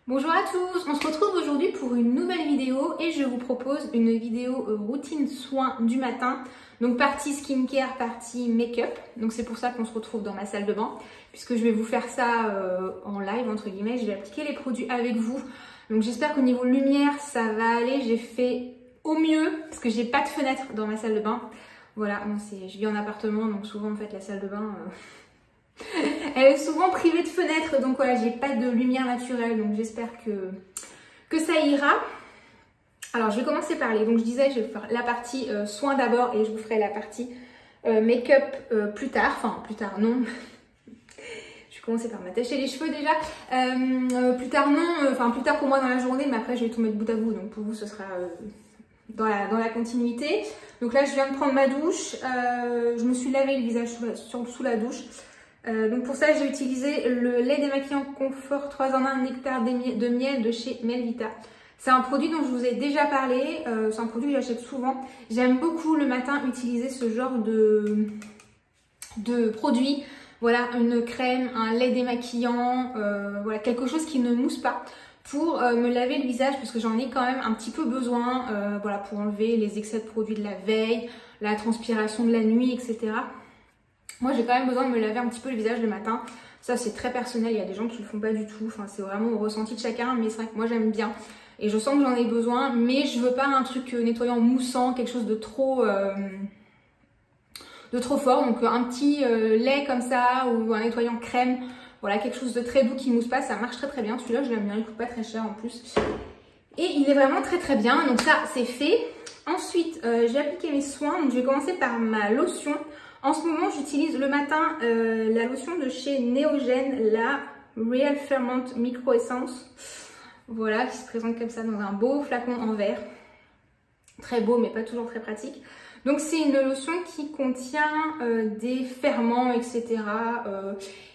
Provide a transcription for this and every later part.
Bonjour à tous, on se retrouve aujourd'hui pour une nouvelle vidéo et je vous propose une vidéo routine soin du matin. Donc partie skincare, partie make-up. Donc c'est pour ça qu'on se retrouve dans ma salle de bain puisque je vais vous faire ça en live entre guillemets. Je vais appliquer les produits avec vous. Donc j'espère qu'au niveau lumière ça va aller. J'ai fait au mieux parce que j'ai pas de fenêtre dans ma salle de bain. Voilà, bon, je vis en appartement donc souvent en fait la salle de bain... Elle est souvent privée de fenêtres, donc voilà, j'ai pas de lumière naturelle, donc j'espère que ça ira. Alors je vais commencer par donc je disais, je vais faire la partie soins d'abord et je vous ferai la partie make-up plus tard, enfin plus tard non. Je vais commencer par m'attacher les cheveux déjà. Plus tard non, enfin plus tard pour moi dans la journée, mais après je vais tout mettre bout à bout, donc pour vous ce sera dans la continuité. Donc là je viens de prendre ma douche, je me suis lavé le visage sous la douche. Donc pour ça j'ai utilisé le lait démaquillant Confort 3 en 1 nectar de miel de chez Melvita. C'est un produit dont je vous ai déjà parlé, c'est un produit que j'achète souvent. J'aime beaucoup le matin utiliser ce genre de produit. Voilà, une crème, un lait démaquillant, voilà, quelque chose qui ne mousse pas pour me laver le visage parce que j'en ai quand même un petit peu besoin, voilà, pour enlever les excès de produits de la veille, la transpiration de la nuit, etc. Moi j'ai quand même besoin de me laver un petit peu le visage le matin. Ça c'est très personnel, il y a des gens qui le font pas du tout. Enfin c'est vraiment au ressenti de chacun, mais c'est vrai que moi j'aime bien. Et je sens que j'en ai besoin, mais je veux pas un truc nettoyant moussant, quelque chose de trop fort. Donc un petit lait comme ça ou un nettoyant crème. Voilà, quelque chose de très doux qui mousse pas, ça marche très très bien. Celui-là je l'aime bien, il coûte pas très cher en plus. Et il est vraiment très très bien, donc ça c'est fait. Ensuite j'ai appliqué mes soins, donc je vais commencer par ma lotion. En ce moment, j'utilise le matin la lotion de chez Neogen, la Real Fairmont Micro Essence. Voilà, qui se présente comme ça dans un beau flacon en verre. Très beau, mais pas toujours très pratique. Donc, c'est une lotion qui contient des ferments, etc.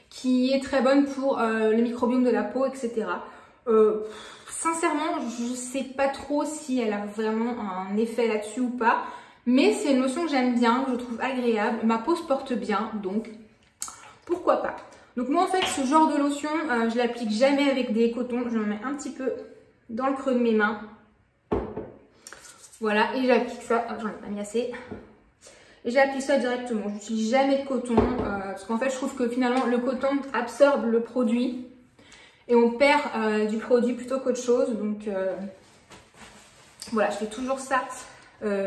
Qui est très bonne pour le microbiome de la peau, etc. Sincèrement, je sais pas trop si elle a vraiment un effet là-dessus ou pas. Mais c'est une lotion que j'aime bien, que je trouve agréable. Ma peau se porte bien, donc pourquoi pas. Donc moi en fait, ce genre de lotion, je l'applique jamais avec des cotons. Je me mets un petit peu dans le creux de mes mains. Voilà, et j'applique ça. Oh, j'en ai pas mis assez. Et j'applique ça directement. J'utilise jamais de coton. Parce qu'en fait, je trouve que finalement, le coton absorbe le produit. Et on perd du produit plutôt qu'autre chose. Donc voilà, je fais toujours ça.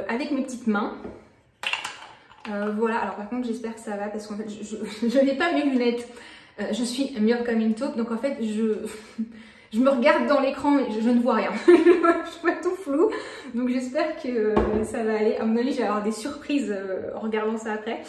Avec mes petites mains. Voilà, alors par contre j'espère que ça va parce qu'en fait je n'ai pas mes lunettes. Je suis myope comme une taupe, donc en fait je me regarde dans l'écran et je ne vois rien. Je vois tout flou, donc j'espère que ça va aller. À mon avis, je vais avoir des surprises en regardant ça après.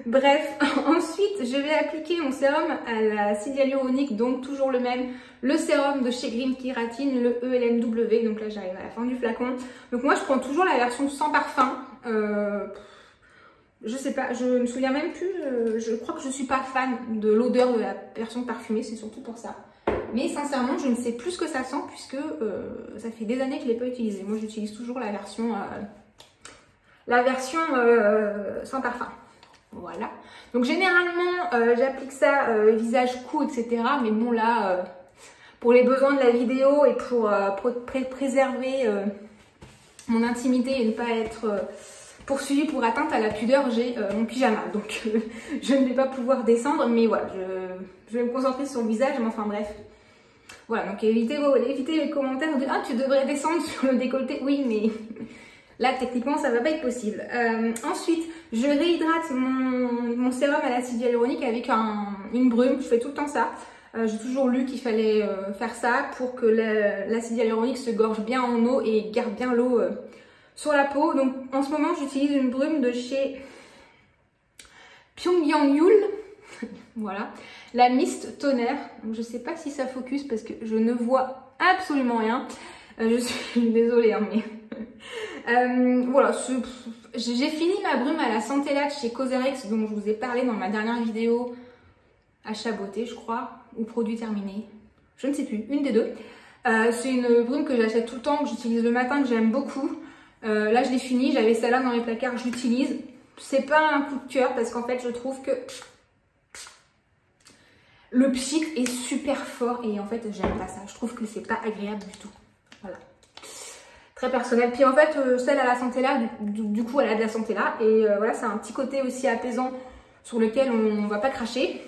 Bref, ensuite je vais appliquer mon sérum à l'acide hyaluronique, donc toujours le même, le sérum de chez Green Kératine, le ELMW, donc là j'arrive à la fin du flacon. Donc moi je prends toujours la version sans parfum, je sais pas, je me souviens même plus, je crois que je suis pas fan de l'odeur de la version parfumée, c'est surtout pour ça. Mais sincèrement je ne sais plus ce que ça sent puisque ça fait des années que je ne l'ai pas utilisé. Moi j'utilise toujours la version sans parfum. Voilà, donc généralement j'applique ça visage, cou, etc. Mais bon là, pour les besoins de la vidéo et pour préserver mon intimité et ne pas être poursuivie pour atteinte à la pudeur, j'ai mon pyjama. Donc je ne vais pas pouvoir descendre, mais voilà, je vais me concentrer sur le visage, mais enfin bref. Voilà, donc évitez les commentaires de « Ah, tu devrais descendre sur le décolleté ». Oui, mais... Là, techniquement, ça va pas être possible. Ensuite, je réhydrate mon sérum à l'acide hyaluronique avec une brume. Je fais tout le temps ça. J'ai toujours lu qu'il fallait faire ça pour que l'acide hyaluronique se gorge bien en eau et garde bien l'eau sur la peau. Donc, en ce moment, j'utilise une brume de chez Pyongyang Yul. Voilà. La Mist Toner. Donc, je sais pas si ça focus parce que je ne vois absolument rien. Je suis désolée, hein, mais... voilà, j'ai fini ma brume à la Santé Lac chez Causerex dont je vous ai parlé dans ma dernière vidéo achat beauté, je crois, ou produit terminé, je ne sais plus, une des deux. C'est une brume que j'achète tout le temps, que j'utilise le matin, que j'aime beaucoup. Là je l'ai fini, j'avais celle-là dans les placards, je l'utilise. C'est pas un coup de cœur parce qu'en fait je trouve que le pchit est super fort et en fait j'aime pas ça. Je trouve que c'est pas agréable du tout. Voilà. Très personnel. Puis en fait, celle à la santé là, du coup elle a de la santé là. Et voilà, c'est un petit côté aussi apaisant sur lequel on va pas cracher.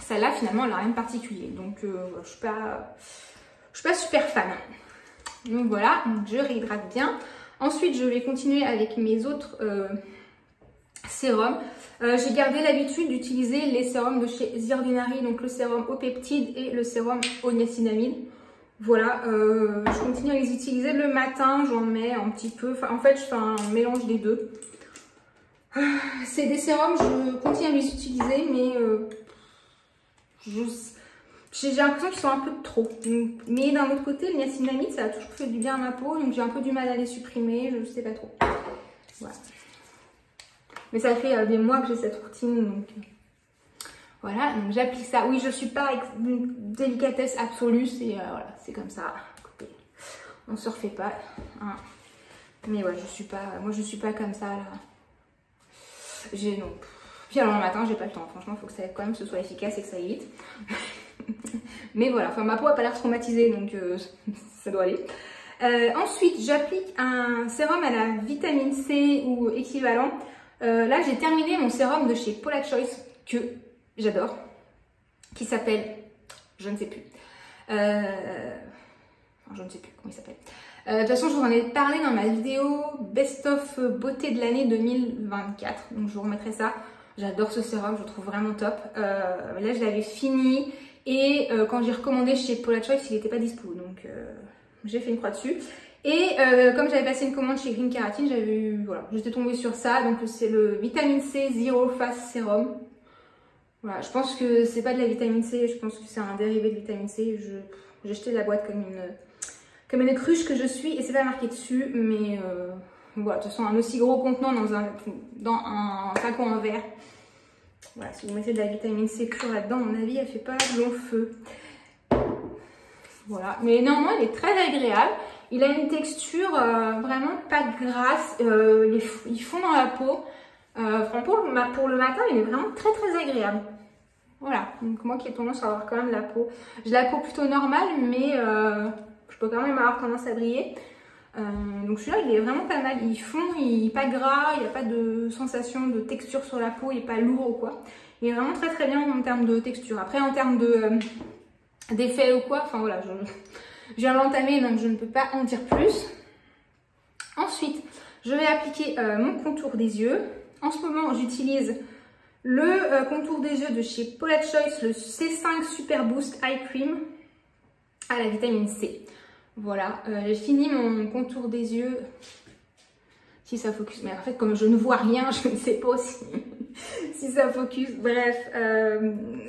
Celle-là finalement elle a rien de particulier. Donc je suis pas super fan. Donc voilà, je réhydrate bien. Ensuite je vais continuer avec mes autres sérums. J'ai gardé l'habitude d'utiliser les sérums de chez The Ordinary, donc le sérum au peptide et le sérum au niacinamide. Voilà, je continue à les utiliser le matin, j'en mets un petit peu. Enfin, en fait, je fais un mélange des deux. C'est des sérums, je continue à les utiliser, mais j'ai l'impression qu'ils sont un peu de trop. Mais d'un autre côté, le niacinamide, ça a toujours fait du bien à ma peau, donc j'ai un peu du mal à les supprimer, je ne sais pas trop. Voilà. Mais ça fait des mois que j'ai cette routine, donc voilà, donc j'applique ça. Oui, je suis pas d'une délicatesse absolue, c'est voilà, c'est comme ça. Écoutez, on se refait pas, hein. Mais ouais, moi je suis pas comme ça là. Non. Puis alors le matin, j'ai pas le temps. Franchement, il faut que ça quand même ce soit efficace et que ça aille vite. Mais voilà, enfin ma peau a pas l'air traumatisée, donc ça doit aller. Ensuite, j'applique un sérum à la vitamine C ou équivalent. Là, j'ai terminé mon sérum de chez Paula Choice que j'adore, qui s'appelle, je ne sais plus, je ne sais plus comment il s'appelle. De toute façon, je vous en ai parlé dans ma vidéo Best of Beauté de l'année 2024, donc je vous remettrai ça. J'adore ce sérum, je le trouve vraiment top. Là, je l'avais fini et quand j'ai recommandé chez Paula Choice, il n'était pas dispo, donc j'ai fait une croix dessus. Et comme j'avais passé une commande chez Green Keratin, voilà, j'étais tombée sur ça. Donc c'est le Vitamine C Zero Fast Serum. Voilà, je pense que c'est pas de la vitamine C, je pense que c'est un dérivé de vitamine C. J'ai jeté la boîte comme une cruche que je suis et c'est pas marqué dessus. Mais voilà, de toute façon, un aussi gros contenant dans un flacon en verre. Voilà, si vous mettez de la vitamine C pure là-dedans, à mon avis, elle fait pas long feu. Voilà, mais néanmoins, il est très agréable. Il a une texture vraiment pas grasse, il fond dans la peau. Pour le matin, il est vraiment très très agréable. Voilà, donc moi qui ai tendance à avoir quand même la peau, j'ai la peau plutôt normale, mais je peux quand même avoir tendance à briller. Donc celui-là, il est vraiment pas mal. Il fond, il n'est pas gras, il n'y a pas de sensation de texture sur la peau, il n'est pas lourd ou quoi. Il est vraiment très très bien en termes de texture. Après, en termes d'effet ou quoi, enfin voilà, je viens de l'entamer, donc je ne peux pas en dire plus. Ensuite, je vais appliquer mon contour des yeux. En ce moment, j'utilise le contour des yeux de chez Paula Choice, le C5 Super Boost Eye Cream à la vitamine C. Voilà, j'ai fini mon contour des yeux. Si ça focus, mais en fait, comme je ne vois rien, je ne sais pas aussi si ça focus. Bref,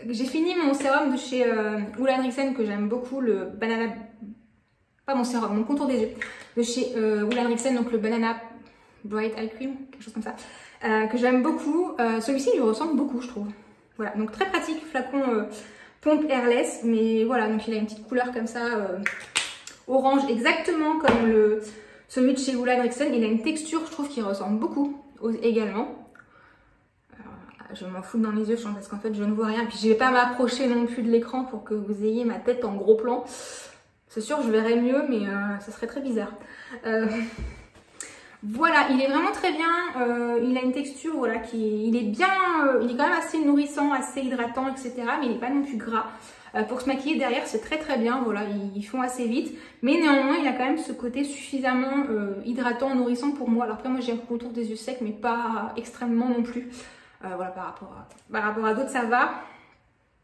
j'ai fini mon sérum de chez Ole Henriksen que j'aime beaucoup, le banana. Pas mon sérum, mon contour des yeux de chez Ole Henriksen, donc le Banana Bright Eye Cream, quelque chose comme ça, que j'aime beaucoup. Celui-ci lui ressemble beaucoup, je trouve. Voilà, donc très pratique, flacon pompe airless, mais voilà, donc il a une petite couleur comme ça, orange, exactement comme celui de chez Ole Henriksen. Il a une texture, je trouve, qui ressemble beaucoup également. Je m'en fous dans les yeux parce qu'en fait, je ne vois rien. Puis je ne vais pas m'approcher non plus de l'écran pour que vous ayez ma tête en gros plan. C'est sûr, je verrais mieux, mais ça serait très bizarre. Voilà, il est vraiment très bien. Il a une texture, voilà, il est bien, il est quand même assez nourrissant, assez hydratant, etc. Mais il n'est pas non plus gras. Pour se maquiller derrière, c'est très très bien. Voilà, ils font assez vite. Mais néanmoins, il a quand même ce côté suffisamment hydratant, nourrissant pour moi. Alors après, moi, j'ai un contour des yeux secs, mais pas extrêmement non plus. Voilà, par rapport à d'autres, ça va.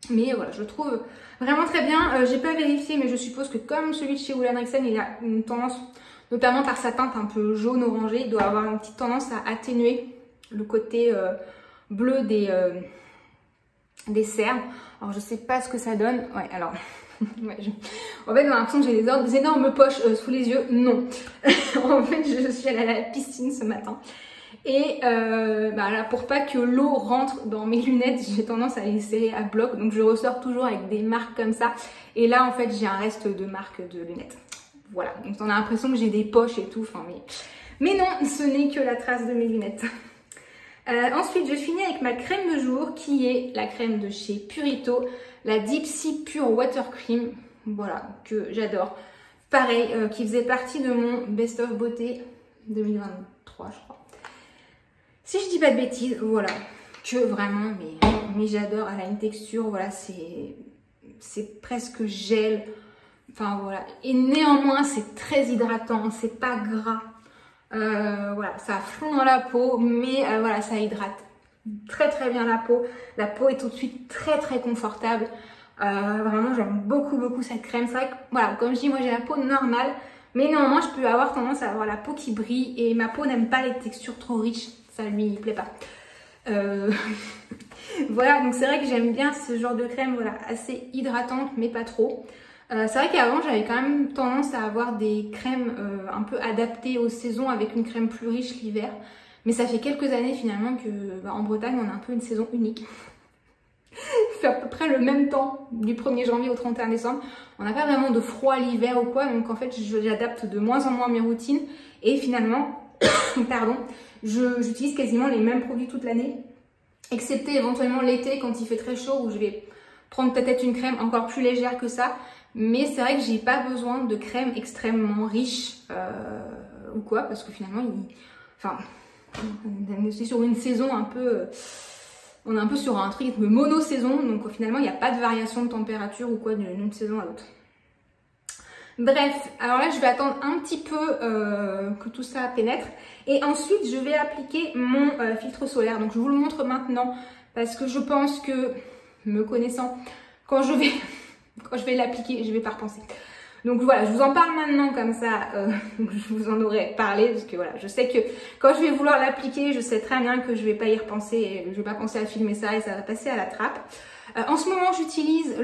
Mais voilà, je le trouve vraiment très bien. J'ai pas vérifié, mais je suppose que comme celui de chez Ole Henriksen, il a une tendance, notamment par sa teinte un peu jaune-orangé, il doit avoir une petite tendance à atténuer le côté bleu des cernes. Alors je sais pas ce que ça donne. Ouais, alors... ouais, en fait, j'ai l'impression que j'ai des énormes poches sous les yeux. Non. En fait, je suis allée à la piscine ce matin. Et là, pour pas que l'eau rentre dans mes lunettes, j'ai tendance à les serrer à bloc. Donc je ressors toujours avec des marques comme ça. Et là, en fait, j'ai un reste de marques de lunettes. Voilà, donc on a l'impression que j'ai des poches et tout. Enfin, mais non, ce n'est que la trace de mes lunettes. Ensuite, je finis avec ma crème de jour qui est la crème de chez Purito, la Deep Sea Pure Water Cream, voilà, que j'adore. Pareil, qui faisait partie de mon Best of Beauté 2023, je crois. Si je dis pas de bêtises, voilà, que vraiment, mais j'adore. Elle a une texture, voilà, c'est presque gel. Enfin voilà, et néanmoins c'est très hydratant, c'est pas gras. Voilà, ça fond dans la peau, mais voilà, ça hydrate très très bien la peau. La peau est tout de suite très très confortable. Vraiment, j'aime beaucoup cette crème. C'est vrai que, voilà, comme je dis, moi j'ai la peau normale, mais néanmoins je peux avoir tendance à avoir la peau qui brille et ma peau n'aime pas les textures trop riches, ça lui plaît pas. Voilà, donc c'est vrai que j'aime bien ce genre de crème, voilà, assez hydratante, mais pas trop. C'est vrai qu'avant j'avais quand même tendance à avoir des crèmes un peu adaptées aux saisons avec une crème plus riche l'hiver. Mais ça fait quelques années finalement que en Bretagne on a un peu une saison unique. C'est à peu près le même temps du 1er janvier au 31 décembre. On n'a pas vraiment de froid l'hiver ou quoi, donc en fait j'adapte de moins en moins mes routines. Et finalement, pardon, j'utilise quasiment les mêmes produits toute l'année. Excepté éventuellement l'été quand il fait très chaud où je vais prendre peut-être une crème encore plus légère que ça. Mais c'est vrai que j'ai pas besoin de crème extrêmement riche ou quoi, parce que finalement, on est sur une saison un peu, on est un peu sur un rythme mono-saison, donc finalement, il n'y a pas de variation de température ou quoi d'une saison à l'autre. Bref, alors là, je vais attendre un petit peu que tout ça pénètre, et ensuite, je vais appliquer mon filtre solaire. Donc, je vous le montre maintenant, parce que je pense que, me connaissant, quand je vais l'appliquer, je vais pas repenser. Donc voilà, je vous en parle maintenant comme ça, je vous en aurais parlé parce que voilà, je sais que quand je vais vouloir l'appliquer, je sais très bien que je vais pas y repenser et je vais pas penser à filmer ça et ça va passer à la trappe. En ce moment, j'utilise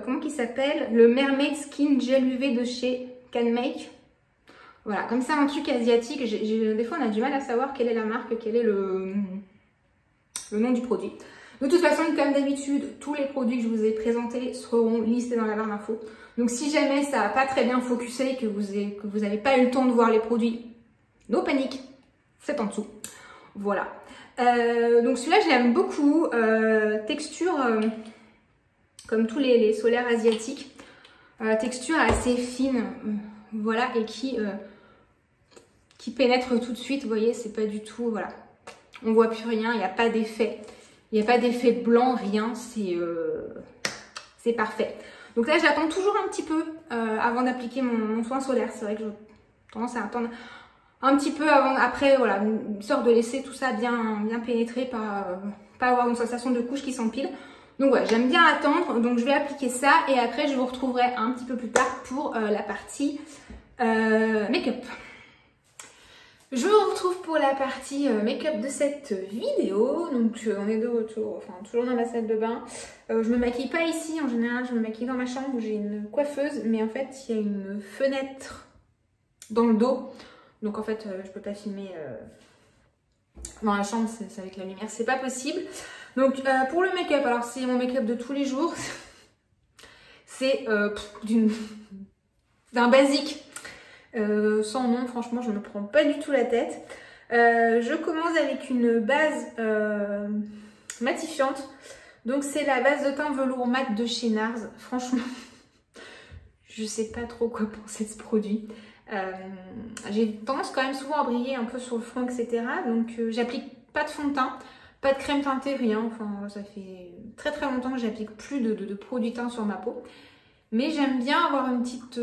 comment qu'il s'appelle, le Mermaid Skin Gel UV de chez CanMake. Voilà, comme ça un truc asiatique. Des fois, on a du mal à savoir quelle est la marque, quel est le nom du produit. De toute façon, comme d'habitude, tous les produits que je vous ai présentés seront listés dans la barre d'infos. Donc si jamais ça n'a pas très bien focusé, que vous n'avez pas eu le temps de voir les produits, no panique, c'est en dessous. Voilà. Donc celui-là, je l'aime beaucoup. Texture, comme tous les solaires asiatiques. Texture assez fine, voilà, et qui pénètre tout de suite. Vous voyez, c'est pas du tout, voilà. On voit plus rien, il n'y a pas d'effet. Il n'y a pas d'effet blanc, rien, c'est parfait. Donc là, j'attends toujours un petit peu avant d'appliquer mon soin solaire. C'est vrai que j'ai tendance à attendre un petit peu après, voilà, histoire de laisser tout ça bien pénétrer, pas avoir une sensation de couche qui s'empile. Donc ouais, j'aime bien attendre, donc je vais appliquer ça et après je vous retrouverai un petit peu plus tard pour la partie make-up. Je vous retrouve pour la partie make-up de cette vidéo. Donc on est de retour, enfin toujours dans ma salle de bain. Je me maquille pas ici, en général je me maquille dans ma chambre où j'ai une coiffeuse, mais en fait il y a une fenêtre dans le dos. Donc en fait je peux pas filmer dans la chambre, c'est avec la lumière, c'est pas possible. Donc pour le make-up, alors c'est mon make-up de tous les jours. C'est d'un basique. Sans nom, franchement, je me prends pas du tout la tête. Je commence avec une base matifiante. Donc c'est la base de teint velours mat de chez NARS. Franchement, je sais pas trop quoi penser de ce produit. J'ai tendance quand même souvent à briller un peu sur le front, etc. Donc j'applique pas de fond de teint, pas de crème teintée, rien. Enfin, ça fait très longtemps que j'applique plus de produit teint sur ma peau. Mais j'aime bien avoir une petite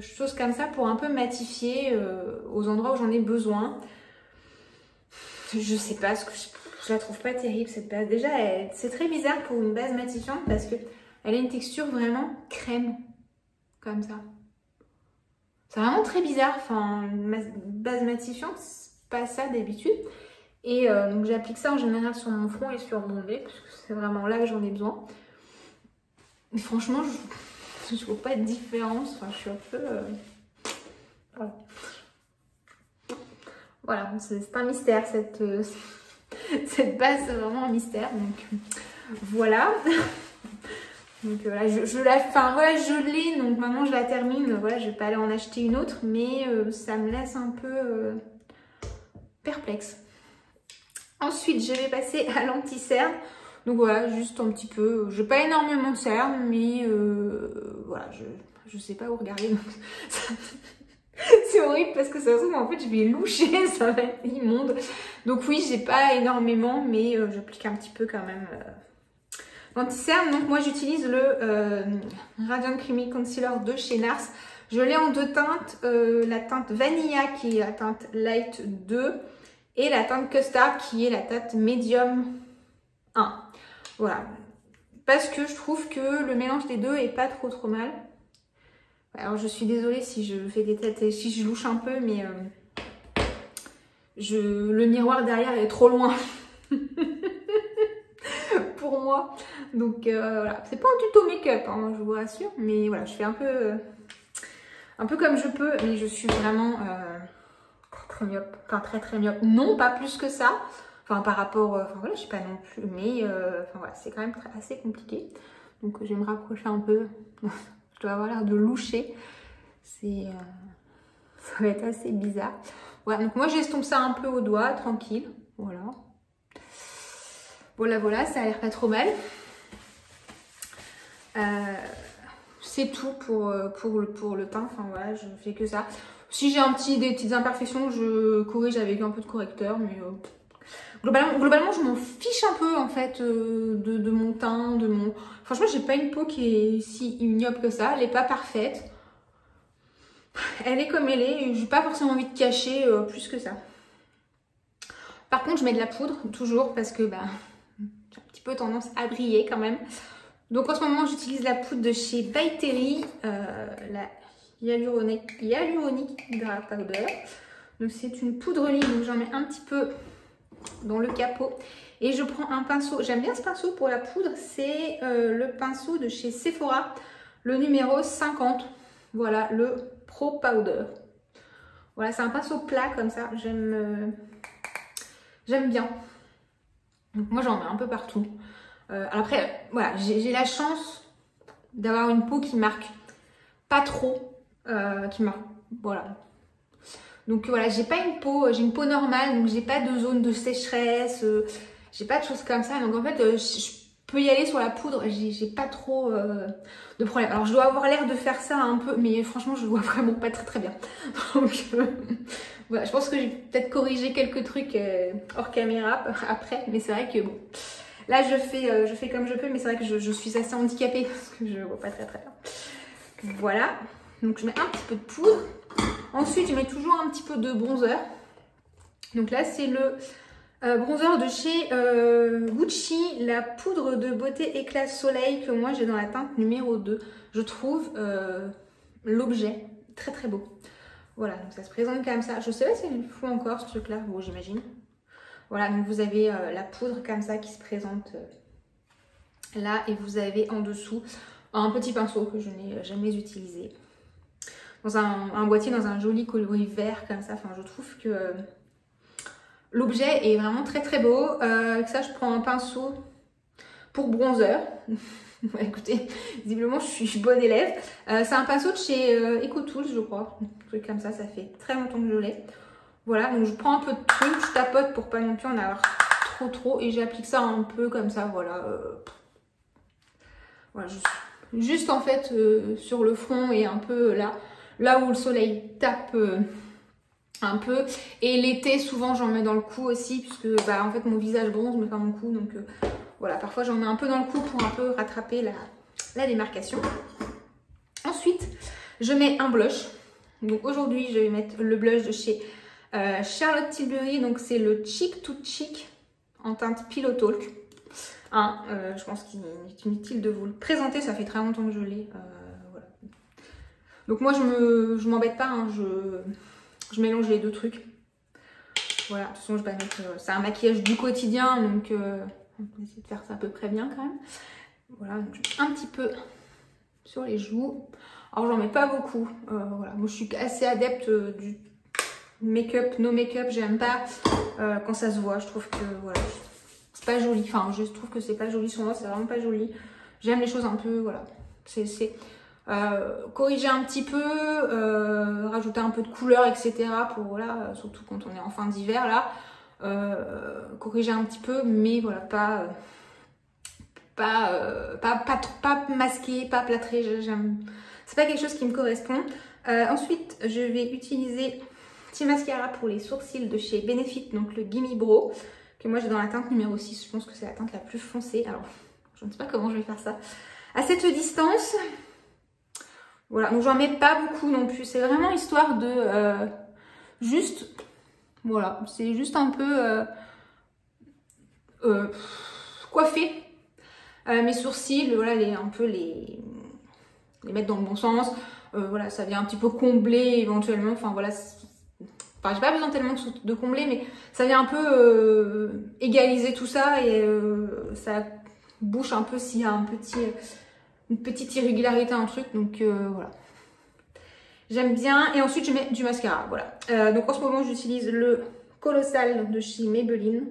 chose comme ça pour un peu matifier aux endroits où j'en ai besoin. Je sais pas, je la trouve pas terrible cette base. Déjà, c'est très bizarre pour une base matifiante parce que elle a une texture vraiment crème, comme ça. C'est vraiment très bizarre. Enfin, une base matifiante, c'est pas ça d'habitude. Et donc j'applique ça en général sur mon front et sur mon nez parce que c'est vraiment là que j'en ai besoin. Mais franchement, je vois pas de différence, enfin, je suis un peu... Voilà, voilà, c'est un mystère, cette base, c'est vraiment un mystère, donc voilà. Donc voilà, je l'ai, donc maintenant je la termine, voilà, je vais pas aller en acheter une autre, mais ça me laisse un peu perplexe. Ensuite, je vais passer à l'anti-cerne. Donc voilà, juste un petit peu. Je n'ai pas énormément de cerne, mais voilà, je sais pas où regarder. C'est horrible parce que ça se trouve, en fait, je vais loucher, ça va être immonde. Donc oui, j'ai pas énormément, mais j'applique un petit peu quand même l'anti-cerne. Donc moi, j'utilise le Radiant Creamy Concealer de chez NARS. Je l'ai en deux teintes, la teinte Vanilla qui est la teinte Light 2 et la teinte Custard qui est la teinte Medium 1. Voilà, parce que je trouve que le mélange des deux est pas trop mal. Alors je suis désolée si je fais des têtes et si je louche un peu, mais le miroir derrière est trop loin pour moi. Donc voilà, c'est pas un tuto make-up, hein, je vous rassure, mais voilà, je fais un peu comme je peux, mais je suis vraiment très myope, enfin très myope. Non, pas plus que ça. Enfin, par rapport, enfin voilà, je sais pas non plus, mais enfin voilà, c'est quand même assez compliqué. Donc je vais me rapprocher un peu. Je dois avoir l'air de loucher. Ça va être assez bizarre. Voilà, donc moi j'estompe ça un peu au doigt, tranquille. Voilà. Voilà, ça a l'air pas trop mal. C'est tout pour le teint. Enfin voilà, je fais que ça. Si j'ai des petites imperfections, je corrige avec un peu de correcteur, mais globalement, je m'en fiche un peu en fait de mon teint, Franchement, j'ai pas une peau qui est si ignoble que ça. Elle est pas parfaite. Elle est comme elle est. J'ai pas forcément envie de cacher plus que ça. Par contre, je mets de la poudre toujours parce que j'ai un petit peu tendance à briller quand même. Donc en ce moment, j'utilise la poudre de chez By Terry, la Hyaluronic Hydrate Powder. Donc c'est une poudre lisse, donc j'en mets un petit peu dans le capot et je prends un pinceau. J'aime bien ce pinceau pour la poudre, c'est le pinceau de chez Sephora, le numéro 50. Voilà, le Pro Powder. Voilà, c'est un pinceau plat comme ça, j'aime bien. Donc moi j'en mets un peu partout. Après, voilà, j'ai la chance d'avoir une peau qui marque pas trop, voilà. Donc voilà, j'ai pas une peau, j'ai une peau normale, donc j'ai pas de zone de sécheresse, j'ai pas de choses comme ça. Donc en fait, je peux y aller sur la poudre, j'ai pas trop de problème. Alors je dois avoir l'air de faire ça un peu, mais franchement, je vois vraiment pas très bien. Donc voilà, je pense que j'ai peut-être corrigé quelques trucs hors caméra après, mais c'est vrai que bon. Là, je fais comme je peux, mais c'est vrai que je suis assez handicapée parce que je vois pas très bien. Voilà, donc je mets un petit peu de poudre. Ensuite, je mets toujours un petit peu de bronzer. Donc là, c'est le bronzer de chez Gucci, la poudre de beauté éclat soleil que moi j'ai dans la teinte numéro 2. Je trouve l'objet très beau. Voilà, donc ça se présente comme ça. Je sais pas si il faut encore ce truc-là, bon j'imagine. Voilà, donc vous avez la poudre comme ça qui se présente là et vous avez en dessous un petit pinceau que je n'ai jamais utilisé. Dans un boîtier, dans un joli coloris vert comme ça. Enfin, je trouve que l'objet est vraiment très beau. Avec ça, je prends un pinceau pour bronzer. Écoutez, visiblement, je suis bonne élève. C'est un pinceau de chez EcoTools, je crois. Un truc comme ça, ça fait très longtemps que je l'ai. Voilà, donc je prends un peu de truc, je tapote pour pas non plus en avoir trop et j'applique ça un peu comme ça, voilà. Voilà, juste en fait sur le front et un peu là où le soleil tape un peu. Et l'été, souvent j'en mets dans le cou aussi, puisque en fait mon visage bronze mais pas mon cou, donc voilà, parfois j'en mets un peu dans le cou pour un peu rattraper la démarcation. Ensuite, je mets un blush. Donc aujourd'hui, je vais mettre le blush de chez Charlotte Tilbury, donc c'est le Cheek to Cheek en teinte Pillow Talk. Je pense qu'il est inutile de vous le présenter, ça fait très longtemps que je l'ai. Voilà. Donc moi je m'embête pas, hein, je mélange les deux trucs. Voilà, de toute façon je vais pas mettre. C'est un maquillage du quotidien, donc on va essayer de faire ça à peu près bien quand même. Voilà, donc je mets un petit peu sur les joues. Alors j'en mets pas beaucoup. Voilà, moi je suis assez adepte du make-up, no make-up, j'aime pas quand ça se voit. Je trouve que voilà, c'est pas joli. Enfin, je trouve que c'est pas joli sur moi, c'est vraiment pas joli. J'aime les choses un peu, voilà. corriger un petit peu, rajouter un peu de couleur, etc. pour voilà, surtout quand on est en fin d'hiver là, corriger un petit peu, mais voilà, pas masqué, pas plâtré. C'est pas quelque chose qui me correspond. Ensuite, je vais utiliser petit mascara pour les sourcils de chez Benefit, donc le Gimme Brow, que moi j'ai dans la teinte numéro 6. Je pense que c'est la teinte la plus foncée. Alors, je ne sais pas comment je vais faire ça à cette distance. Voilà, donc j'en mets pas beaucoup non plus. C'est vraiment histoire de juste, voilà, c'est juste un peu coiffer mes sourcils, voilà, un peu les mettre dans le bon sens. Voilà, ça vient un petit peu combler éventuellement. Enfin voilà, enfin j'ai pas besoin tellement de combler, mais ça vient un peu égaliser tout ça et ça bouche un peu s'il y a une petite irrégularité, un truc. Donc voilà. J'aime bien. Et ensuite, je mets du mascara. Voilà. Donc en ce moment, j'utilise le Colossal de chez Maybelline.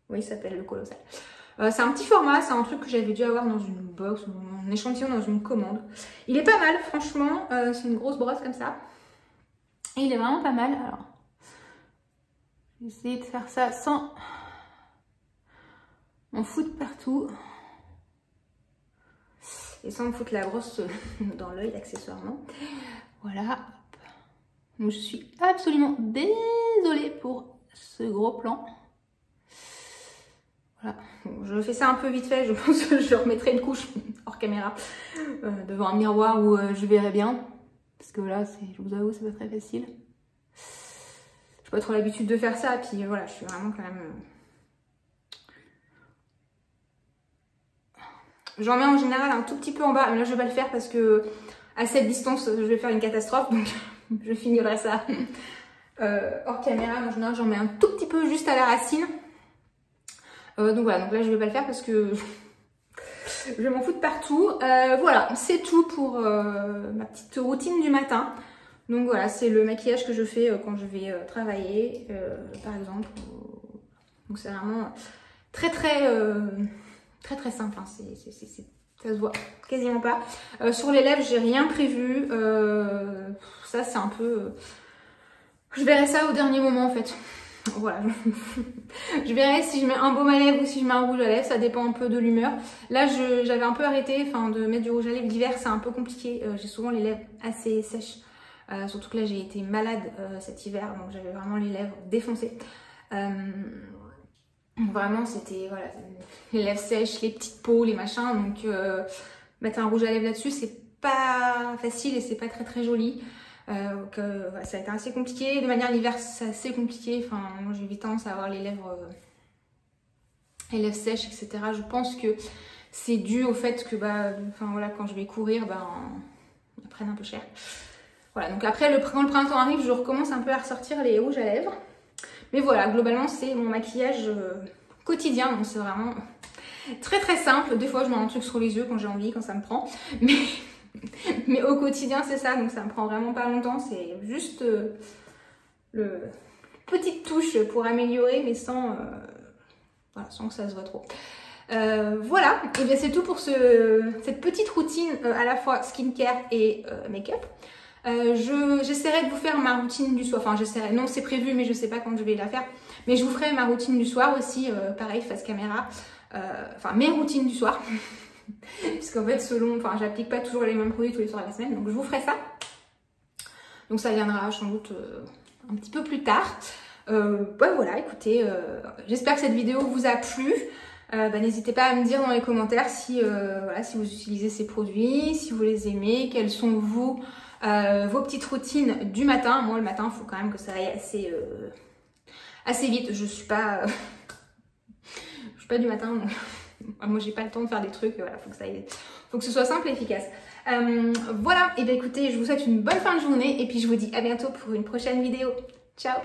Oui, il s'appelle le Colossal. C'est un petit format. C'est un truc que j'avais dû avoir dans une box ou un échantillon dans une commande. Il est pas mal, franchement. C'est une grosse brosse comme ça. Et il est vraiment pas mal. Alors, je vais essayer de faire ça sans en foutre partout. Et sans me foutre la brosse dans l'œil accessoirement. Voilà. Donc je suis absolument désolée pour ce gros plan. Voilà. Bon, je fais ça un peu vite fait. Je pense que je remettrai une couche hors caméra devant un miroir où je verrai bien. Parce que là, je vous avoue, c'est pas très facile. J'ai pas trop l'habitude de faire ça. Puis voilà, je suis vraiment quand même... J'en mets en général un tout petit peu en bas, mais là je vais pas le faire parce que à cette distance je vais faire une catastrophe, donc je finirai ça hors caméra. En général j'en mets un tout petit peu juste à la racine. Donc voilà, donc là je vais pas le faire parce que je vais m'en foutre partout. Voilà, c'est tout pour ma petite routine du matin. Donc voilà, c'est le maquillage que je fais quand je vais travailler, par exemple. Donc c'est vraiment très simple, hein. Ça se voit quasiment pas. Sur les lèvres, j'ai rien prévu. Ça, c'est un peu... Je verrai ça au dernier moment, en fait. Voilà. Je verrai si je mets un baume à lèvres ou si je mets un rouge à lèvres. Ça dépend un peu de l'humeur. Là, j'avais un peu arrêté de mettre du rouge à lèvres. L'hiver, c'est un peu compliqué. J'ai souvent les lèvres assez sèches. Surtout que là, j'ai été malade cet hiver. Donc, j'avais vraiment les lèvres défoncées. Vraiment, c'était voilà, les lèvres sèches, les petites peaux, les machins. Donc, mettre un rouge à lèvres là-dessus, c'est pas facile et c'est pas très joli. Voilà, ça a été assez compliqué. De manière, l'hiver, c'est assez compliqué. Enfin, moi, j'ai vite tendance à avoir les lèvres sèches, etc. Je pense que c'est dû au fait que, voilà, quand je vais courir, ils prennent un peu cher. Voilà, donc après, quand le printemps arrive, je recommence un peu à ressortir les rouges à lèvres. Mais voilà, globalement, c'est mon maquillage quotidien. Donc, c'est vraiment très simple. Des fois, je mets un truc sur les yeux quand j'ai envie, quand ça me prend. Mais au quotidien, c'est ça. Donc, ça me prend vraiment pas longtemps. C'est juste le petite touche pour améliorer, mais sans que ça se voit trop. Voilà, et bien c'est tout pour cette petite routine à la fois skincare et make-up. J'essaierai de vous faire ma routine du soir. Enfin, j'essaierai. Non, c'est prévu, mais je sais pas quand je vais la faire. Mais je vous ferai ma routine du soir aussi, pareil, face caméra. Enfin, mes routines du soir. Parce qu'en fait, j'applique pas toujours les mêmes produits tous les soirs de la semaine. Donc, je vous ferai ça. Donc, ça viendra sans doute un petit peu plus tard. Voilà, écoutez, j'espère que cette vidéo vous a plu. N'hésitez pas à me dire dans les commentaires si vous utilisez ces produits, si vous les aimez, quels sont vos petites routines du matin. Moi, le matin, il faut quand même que ça aille assez vite. Je suis pas du matin, donc moi, j'ai pas le temps de faire des trucs. Voilà, faut que ce soit simple et efficace. Voilà, et bien écoutez, je vous souhaite une bonne fin de journée et puis je vous dis à bientôt pour une prochaine vidéo. Ciao!